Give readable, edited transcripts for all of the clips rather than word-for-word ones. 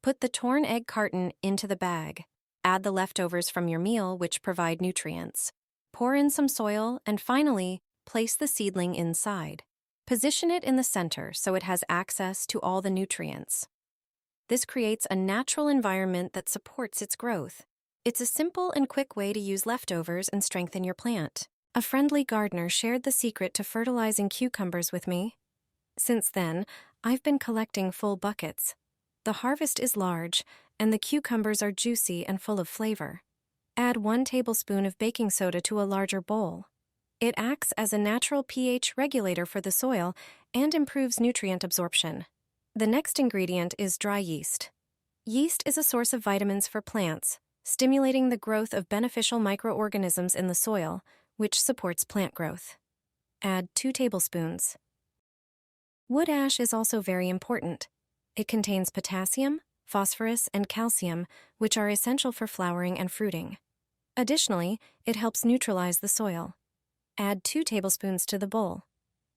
Put the torn egg carton into the bag. Add the leftovers from your meal, which provide nutrients. Pour in some soil, and finally, place the seedling inside. Position it in the center so it has access to all the nutrients. This creates a natural environment that supports its growth. It's a simple and quick way to use leftovers and strengthen your plant. A friendly gardener shared the secret to fertilizing cucumbers with me. Since then, I've been collecting full buckets. The harvest is large, and the cucumbers are juicy and full of flavor. Add 1 tablespoon of baking soda to a larger bowl. It acts as a natural pH regulator for the soil and improves nutrient absorption. The next ingredient is dry yeast. Yeast is a source of vitamins for plants, stimulating the growth of beneficial microorganisms in the soil, which supports plant growth. Add 2 tablespoons. Wood ash is also very important. It contains potassium, phosphorus, and calcium, which are essential for flowering and fruiting. Additionally, it helps neutralize the soil. Add 2 tablespoons to the bowl.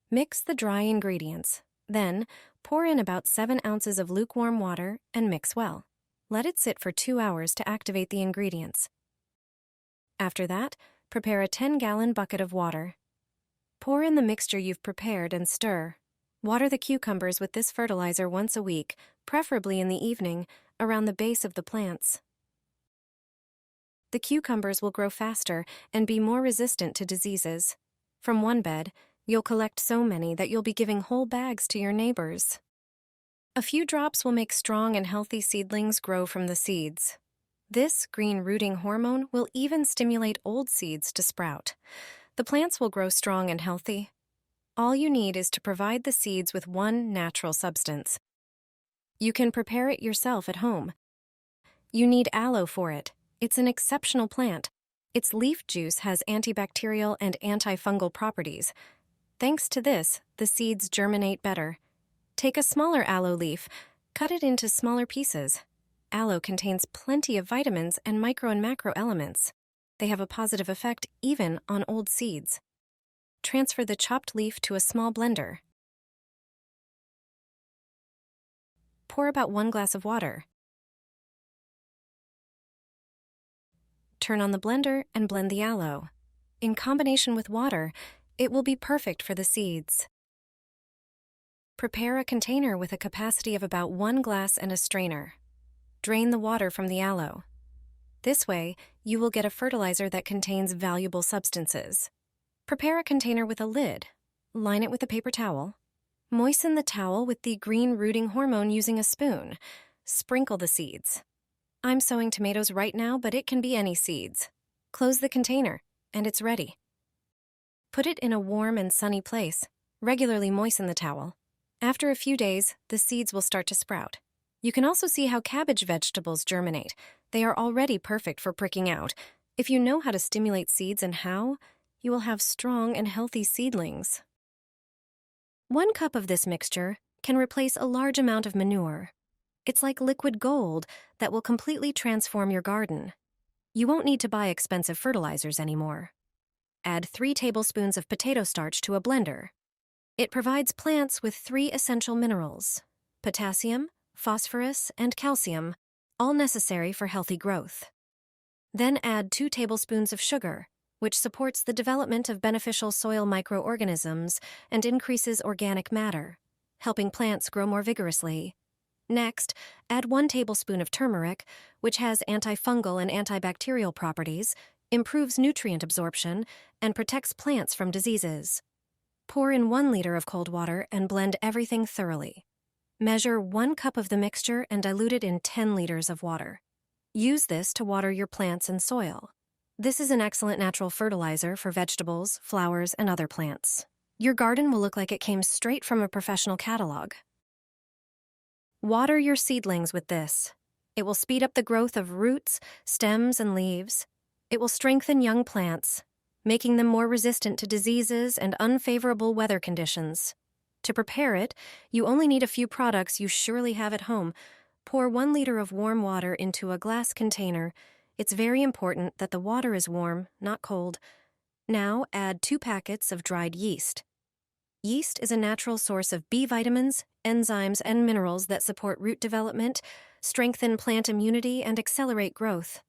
Mix the dry ingredients. Then, pour in about 7 ounces of lukewarm water and mix well. Let it sit for 2 hours to activate the ingredients. After that, prepare a 10-gallon bucket of water. Pour in the mixture you've prepared and stir. Water the cucumbers with this fertilizer once a week, preferably in the evening, around the base of the plants. The cucumbers will grow faster and be more resistant to diseases. From one bed, you'll collect so many that you'll be giving whole bags to your neighbors. A few drops will make strong and healthy seedlings grow from the seeds. This green rooting hormone will even stimulate old seeds to sprout. The plants will grow strong and healthy. All you need is to provide the seeds with one natural substance. You can prepare it yourself at home. You need aloe for it. It's an exceptional plant. Its leaf juice has antibacterial and antifungal properties. Thanks to this, the seeds germinate better. Take a smaller aloe leaf, cut it into smaller pieces. Aloe contains plenty of vitamins and micro and macro elements. They have a positive effect even on old seeds. Transfer the chopped leaf to a small blender. Pour about 1 glass of water. Turn on the blender and blend the aloe. In combination with water, it will be perfect for the seeds. Prepare a container with a capacity of about 1 glass and a strainer. Drain the water from the aloe. This way, you will get a fertilizer that contains valuable substances. Prepare a container with a lid. Line it with a paper towel. Moisten the towel with the green rooting hormone using a spoon. Sprinkle the seeds. I'm sowing tomatoes right now, but it can be any seeds. Close the container, and it's ready. Put it in a warm and sunny place. Regularly moisten the towel. After a few days, the seeds will start to sprout. You can also see how cabbage vegetables germinate. They are already perfect for pricking out. If you know how to stimulate seeds and how, you will have strong and healthy seedlings. 1 cup of this mixture can replace a large amount of manure. It's like liquid gold that will completely transform your garden. You won't need to buy expensive fertilizers anymore. Add 3 tablespoons of potato starch to a blender. It provides plants with 3 essential minerals: potassium, phosphorus, and calcium, all necessary for healthy growth. Then add 2 tablespoons of sugar, which supports the development of beneficial soil microorganisms and increases organic matter, helping plants grow more vigorously. Next, add 1 tablespoon of turmeric, which has antifungal and antibacterial properties, improves nutrient absorption, and protects plants from diseases. Pour in 1 liter of cold water and blend everything thoroughly. Measure 1 cup of the mixture and dilute it in 10 liters of water. Use this to water your plants and soil. This is an excellent natural fertilizer for vegetables, flowers, and other plants. Your garden will look like it came straight from a professional catalog. Water your seedlings with this. It will speed up the growth of roots, stems, and leaves. It will strengthen young plants, making them more resistant to diseases and unfavorable weather conditions. To prepare it, you only need a few products you surely have at home. Pour 1 liter of warm water into a glass container. It's very important that the water is warm, not cold. Now add 2 packets of dried yeast. Yeast is a natural source of B vitamins, enzymes, and minerals that support root development, strengthen plant immunity, and accelerate growth.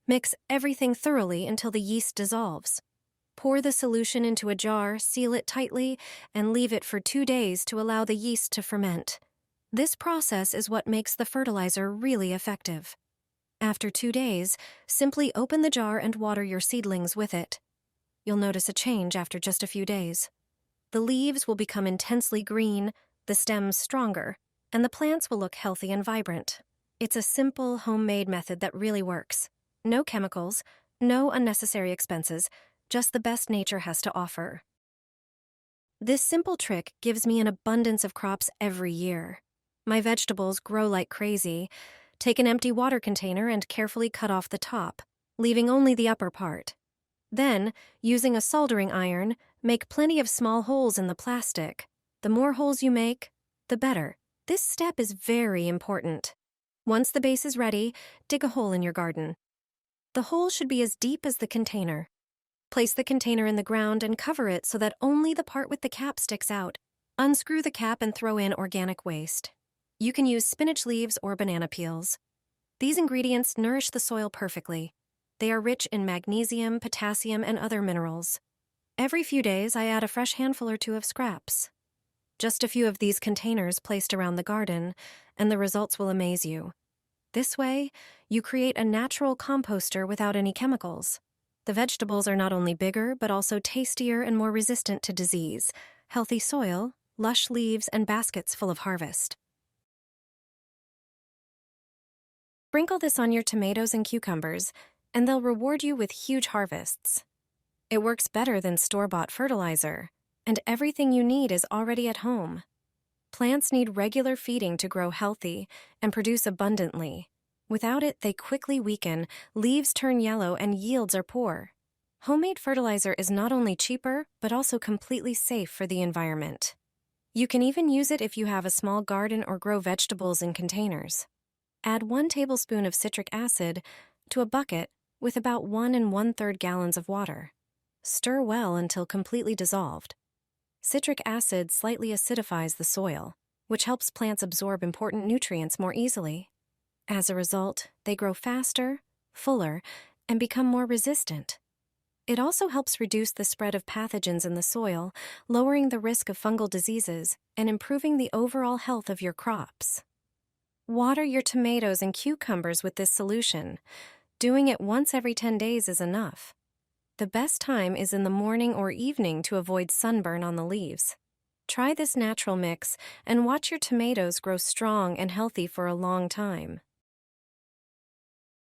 Mix everything thoroughly until the yeast dissolves. Pour the solution into a jar, seal it tightly, and leave it for 2 days to allow the yeast to ferment. This process is what makes the fertilizer really effective. After 2 days, simply open the jar and water your seedlings with it. You'll notice a change after just a few days. The leaves will become intensely green, the stems stronger, and the plants will look healthy and vibrant. It's a simple, homemade method that really works. No chemicals, no unnecessary expenses, just the best nature has to offer. This simple trick gives me an abundance of crops every year. My vegetables grow like crazy. Take an empty water container and carefully cut off the top, leaving only the upper part. Then, using a soldering iron, make plenty of small holes in the plastic. The more holes you make, the better. This step is very important. Once the base is ready, dig a hole in your garden. The hole should be as deep as the container. Place the container in the ground and cover it so that only the part with the cap sticks out. Unscrew the cap and throw in organic waste. You can use spinach leaves or banana peels. These ingredients nourish the soil perfectly. They are rich in magnesium, potassium, and other minerals. Every few days, I add a fresh handful or two of scraps. Just a few of these containers placed around the garden, and the results will amaze you. This way, you create a natural composter without any chemicals. The vegetables are not only bigger, but also tastier and more resistant to disease. Healthy soil, lush leaves, and baskets full of harvest. Sprinkle this on your tomatoes and cucumbers, and they'll reward you with huge harvests. It works better than store-bought fertilizer, and everything you need is already at home. Plants need regular feeding to grow healthy and produce abundantly. Without it, they quickly weaken, leaves turn yellow, and yields are poor. Homemade fertilizer is not only cheaper, but also completely safe for the environment. You can even use it if you have a small garden or grow vegetables in containers. Add 1 tablespoon of citric acid to a bucket with about 1 1/3 gallons of water. Stir well until completely dissolved. Citric acid slightly acidifies the soil, which helps plants absorb important nutrients more easily. As a result, they grow faster, fuller, and become more resistant. It also helps reduce the spread of pathogens in the soil, lowering the risk of fungal diseases and improving the overall health of your crops. Water your tomatoes and cucumbers with this solution. Doing it once every 10 days is enough. The best time is in the morning or evening to avoid sunburn on the leaves. Try this natural mix and watch your tomatoes grow strong and healthy for a long time.